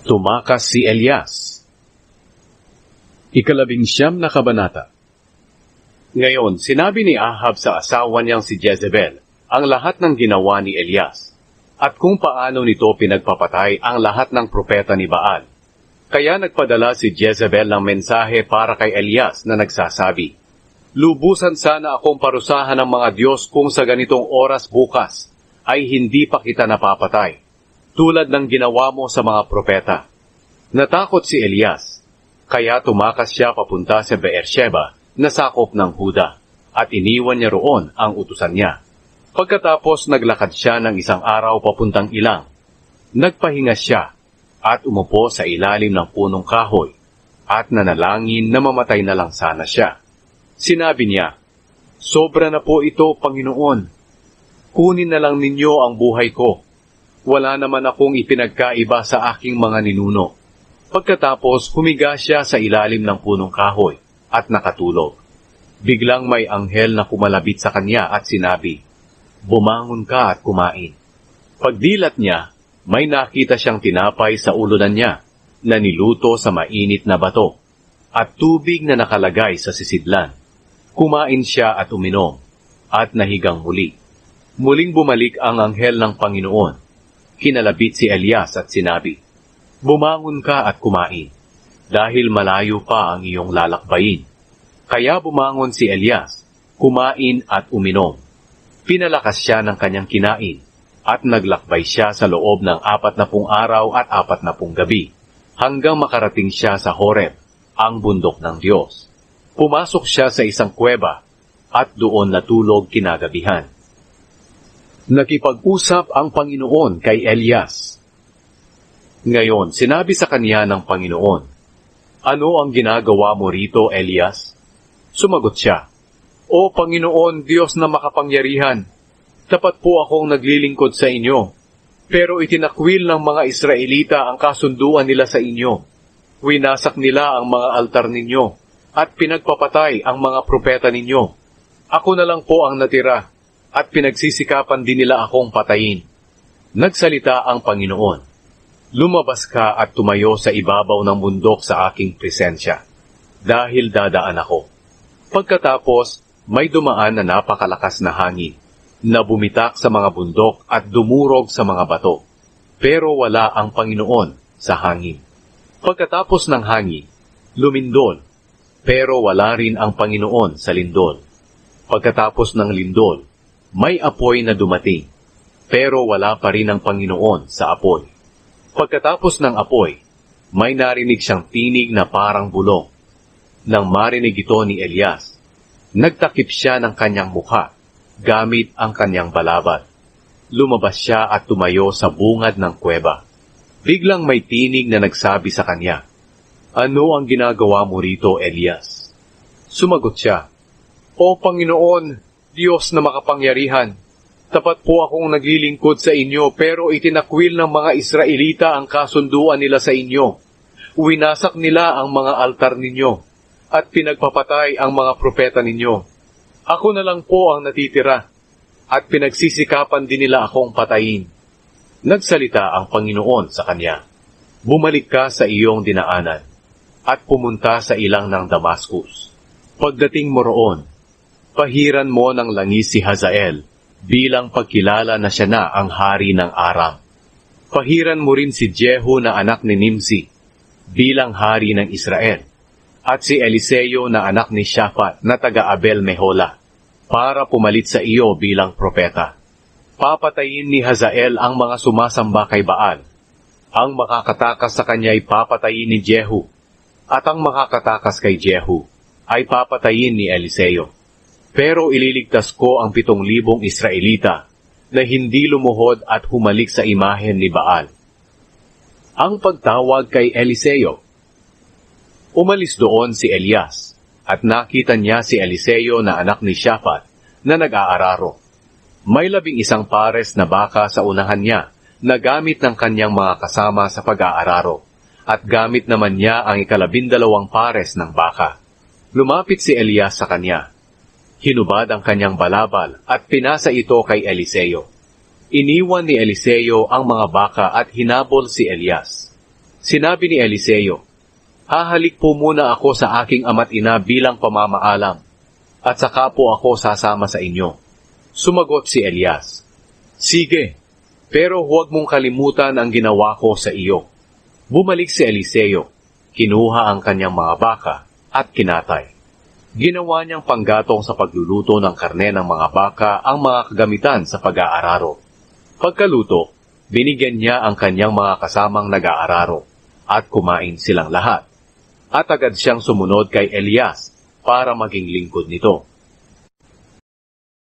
Tumakas si Elias. 11 na kabanata. Ngayon, sinabi ni Ahab sa asawa niyang si Jezebel ang lahat ng ginawa ni Elias, at kung paano nito pinagpapatay ang lahat ng propeta ni Baal. Kaya nagpadala si Jezebel ng mensahe para kay Elias na nagsasabi, "Lubusan sana akong parusahan ng mga Diyos kung sa ganitong oras bukas ay hindi pa kita napapatay, tulad ng ginawa mo sa mga propeta." Natakot si Elias, kaya tumakas siya papunta sa Beersheba na sakop ng Huda, at iniwan niya roon ang utusan niya. Pagkatapos naglakad siya ng isang araw papuntang Ilang. Nagpahinga siya at umupo sa ilalim ng punong kahoy at nanalangin na mamatay na lang sana siya. Sinabi niya, "Sobra na po ito, Panginoon. Kunin na lang ninyo ang buhay ko. Wala naman akong ipinagkaiba sa aking mga ninuno." Pagkatapos humiga siya sa ilalim ng punong kahoy at nakatulog. Biglang may anghel na kumalabit sa kanya at sinabi, "Bumangon ka at kumain." Pagdilat niya, may nakita siyang tinapay sa ulunan niya na niluto sa mainit na bato at tubig na nakalagay sa sisidlan. Kumain siya at uminom at nahigang muli. Muling bumalik ang anghel ng Panginoon. Kinalabit si Elias at sinabi, "Bumangon ka at kumain, dahil malayo pa ang iyong lalakbayin." Kaya bumangon si Elias, kumain at uminom. Pinalakas siya ng kanyang kinain, at naglakbay siya sa loob ng 40 araw at 40 gabi, hanggang makarating siya sa Horeb, ang bundok ng Diyos. Pumasok siya sa isang kuweba, at doon natulog kinagabihan. Nakipag-usap ang Panginoon kay Elias. Ngayon, sinabi sa kanya ng Panginoon, "Ano ang ginagawa mo rito, Elias?" Sumagot siya, "O Panginoon, Diyos na makapangyarihan, tapat po akong naglilingkod sa inyo, pero itinakwil ng mga Israelita ang kasunduan nila sa inyo. Winasak nila ang mga altar ninyo, at pinagpapatay ang mga propeta ninyo. Ako na lang po ang natira, at pinagsisikapan din nila akong patayin." Nagsalita ang Panginoon, "Lumabas ka at tumayo sa ibabaw ng bundok sa aking presensya, dahil dadaan ako." Pagkatapos, may dumaan na napakalakas na hangin, na bumitak sa mga bundok at dumurog sa mga bato, pero wala ang Panginoon sa hangin. Pagkatapos ng hangin, lumindol, pero wala rin ang Panginoon sa lindol. Pagkatapos ng lindol, may apoy na dumating, pero wala pa rin ang Panginoon sa apoy. Pagkatapos ng apoy, may narinig siyang tinig na parang bulong. Nang marinig ito ni Elias, nagtakip siya ng kanyang mukha, gamit ang kanyang balabal. Lumabas siya at tumayo sa bungad ng kuweba. Biglang may tinig na nagsabi sa kanya, "Ano ang ginagawa mo rito, Elias?" Sumagot siya, "O Panginoon, Diyos na makapangyarihan, tapat po akong naglilingkod sa inyo, pero itinakwil ng mga Israelita ang kasunduan nila sa inyo. Winasak nila ang mga altar ninyo, at pinagpapatay ang mga propeta ninyo. Ako na lang po ang natitira, at pinagsisikapan din nila akong patayin." Nagsalita ang Panginoon sa kanya, "Bumalik ka sa iyong dinaanan, at pumunta sa ilang ng Damascus. Pagdating mo roon, pahiran mo ng langis si Hazael, bilang pagkilala na siya na ang hari ng Aram. Pahiran mo rin si Jehu na anak ni Nimsi, bilang hari ng Israel, at si Eliseo na anak ni Shaphat na taga-Abel Mehola, para pumalit sa iyo bilang propeta. Papatayin ni Hazael ang mga sumasamba kay Baal. Ang makakatakas sa kanya ay papatayin ni Jehu, at ang makakatakas kay Jehu ay papatayin ni Eliseo. Pero ililigtas ko ang 7,000 Israelita na hindi lumuhod at humalik sa imahen ni Baal." Ang pagtawag kay Eliseo. Umalis doon si Elias, at nakita niya si Eliseo na anak ni Shaphat na nag-aararo. May 11 pares na baka sa unahan niya na gamit ng kanyang mga kasama sa pag-aararo, at gamit naman niya ang 12 pares ng baka. Lumapit si Elias sa kanya. Hinubad ang kanyang balabal at pinasa ito kay Eliseo. Iniwan ni Eliseo ang mga baka at hinabol si Elias. Sinabi ni Eliseo, hahalik po muna ako sa aking ama't ina bilang pamamaalam, at saka po ako sasama sa inyo. Sumagot si Elias, sige, pero huwag mong kalimutan ang ginawa ko sa iyo. Bumalik si Eliseo, kinuha ang kanyang mga baka at kinatay. Ginawa niyang panggatong sa pagluluto ng karne ng mga baka ang mga kagamitan sa pag-aararo. Pagkaluto, binigyan niya ang kanyang mga kasamang nag-aararo at kumain silang lahat. At agad siyang sumunod kay Elias para maging lingkod nito.